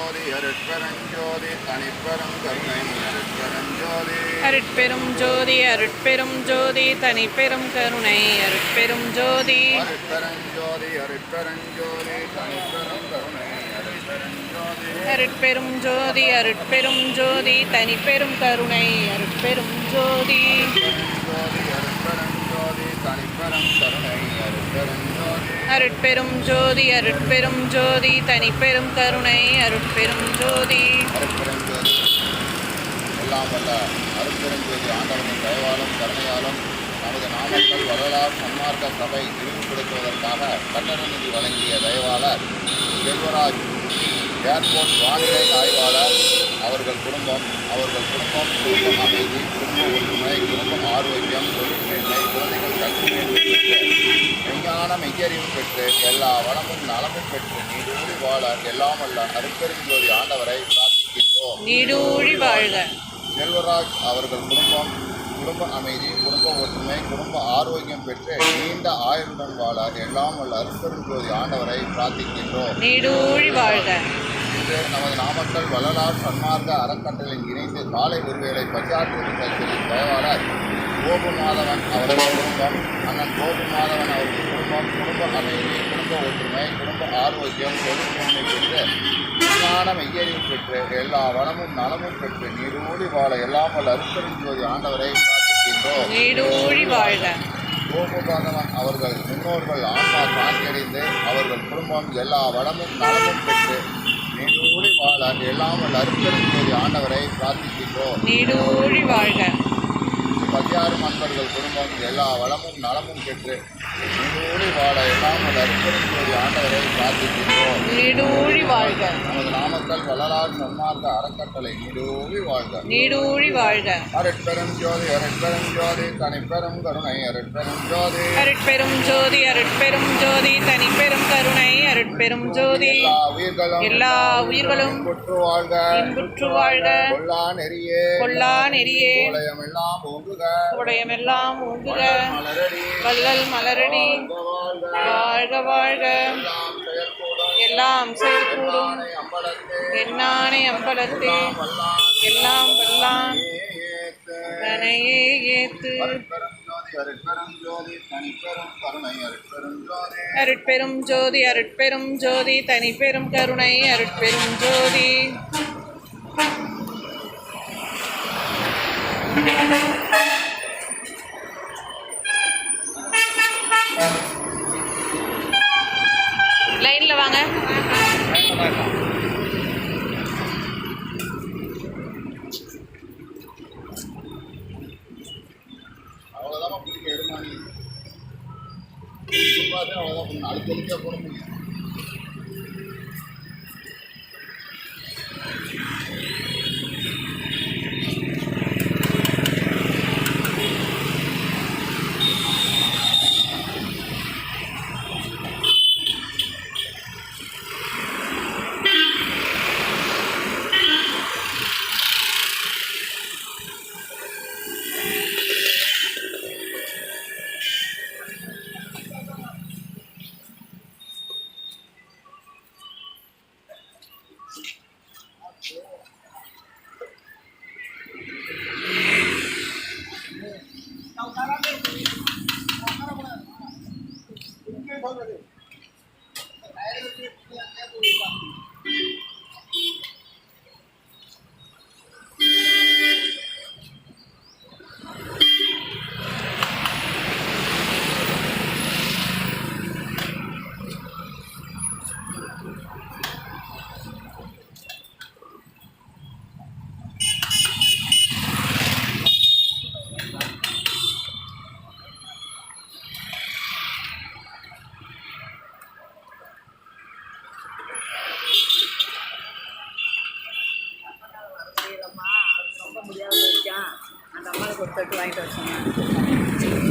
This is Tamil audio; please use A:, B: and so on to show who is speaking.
A: அருட்பெருஞ்சோதி தனிப்பெரும் கருணை அருட்பெருஞ்சோதி
B: அருட்பெரும் ஜோதி அருட்பெரும் ஜோதி தனிப்பெரும் கருணை அருட்பெரும் ஜோதி
A: அருட்பெருஞ்சோதி அருட்பெருஞ்சோதி தனிப்பெரும் கருணை அருட்பெருஞ்சோதி
B: அருட்பெரும் ஜோதி அருட்பெரும் ஜோதி தனிப்பெரும் கருணை அருட்பெரும் ஜோதி
A: அருட்பெருஞ்சோதி தனிப்பெரும் கருணை அருட்பெருஞ்சோதி
B: அருட்பெரும் ஜோதி அருட்பெரும் ஜோதி தனிப்பெரும் கருணை அருட்பெரும் ஜோதி
A: அருட்பெருஞ்சோதி எல்லாம் வல்ல அருட்பெருஞ்சோதி ஆண்டவனின் தயவாலும் கருணையாலும் நமது நாமக்கல் வரலாறு சன்மார்க்க சபை விரிவுபடுத்துவதற்காக கட்டண நிதி வழங்கிய தயவாளர் செல்வராஜ் ஏர்போர்ட் வானிலை ஆய்வாளர் அவர்கள் குடும்பம் குடும்ப அமைதி, குடும்ப ஒற்றுமை, குடும்ப ஆரோக்கியம், தொழில்நுட்மை, குழந்தைகள் கல்வி விஞ்ஞான மெய்யறிவு பெற்று எல்லா வளமும் நலமும் பெற்று நீடூழி வாழ எல்லாம் வல்ல அருட்பெருஞ்சோதி ஆண்டவரை பிரார்த்திக்கின்றோம்.
B: நீடூழி வாழ்க.
A: செல்வராஜ் அவர்கள் குடும்ப அமைதி, குடும்ப ஒற்றுமை, குடும்ப ஆரோக்கியம் பெற்று நீண்ட ஆயுளுடன் வாழ எல்லாம் வல்ல அருட்பெருஞ்சோதி ஆண்டவரை பிரார்த்திக்கின்றோம்.
B: நீடூழி வாழ்க.
A: இன்று நமது நாமக்கல் வள்ளலார் சன்மார்க்க அறக்கட்டளையில் இணைந்து காலை ஒருவேளை பஞ்சாற்று நிகழ்ச்சியின் தயவாளர் கோபு மாதவன் அவர்கள் குடும்பம், அண்ணன் கோபு மாதவன் அவர்கள் குடும்ப அமைதி, குடும்ப ஒற்றுமை, குடும்ப ஆரோக்கியம், தொழில்நுட்மை பெற்று விஞ்ஞான மெய்யறிவு பெற்று எல்லா வளமும் நலமும் பெற்று நீடூழி வாழ எல்லாம் வல்ல அருட்பெருஞ்சோதி ஆண்டவரை பிரார்த்திக்கின்றோம்.
B: நீடூழி வாழ்க.
A: கோபு மாதவன் அவர்கள் முன்னோர்கள் ஆன்மா சாந்தியடைந்து அவர்கள் குடும்பம் எல்லா வளமும் நலமும் பெற்று நீடூழி வாழ எல்லாம் வல்ல அருட்பெருஞ்சோதி ஆண்டவரை பிரார்த்திக்கின்றோம்.
B: நீடூழி வாழ்க.
A: 16 நண்பர்கள் குடும்பம் எல்லா வளமும் நலமும் பெற்று நீடூழி வாழ எல்லாம் வல்ல அருட்பெருஞ்சோதி ஆண்டவரை பிரார்த்திக்கின்றோம்.
B: நீடூழி வாழ்க.
A: நமது நாமக்கல் வள்ளலார் சன்மார்க்க அறக்கட்டளை நீடூழி வாழ்க.
B: நீடூழி வாழ்க.
A: அருட்பெருஞ்சோதி அருட்பெருஞ்சோதி தனிப்பெரும் கருணை அருட்பெருஞ்சோதி
B: அருட்பெரும் ஜோதி அருட்பெரும் ஜோதி தனிப்பெரும் கருணை அருட்பெரும் ஜோதி எல்லா உயிர்களும்
A: இன்புற்று வாழ்க.
B: இன்புற்று வாழ்க. கொல்லா நெறியே
A: உலகமெல்லாம் ஓங்குக.
B: உடையமெல்லாம் ஓங்குக.
A: மலரடி
B: வள்ளல் மலரடி வாழ்க வாழ்க. எல்லாம் செயற்கூடும் எண்ணானை அம்பலத்தே எல்லாம் வல்லான் தனையே ஏத்து. அருட்பெரும் ஜோதி அருட்பெரும் ஜோதி தனிப்பெரும் கருணை அருட்பெரும் ஜோதி. லைன்ல வாங்க.
A: அவ்வளோதான் பிடிக்க எடுமானி அவ்வளோதான் நாளைக்கு தெளிக்க போட முடியும்.
C: அந்த அம்மாவுக்கு ஒரு தட்டு வாங்கிட்டு வச்சோங்க.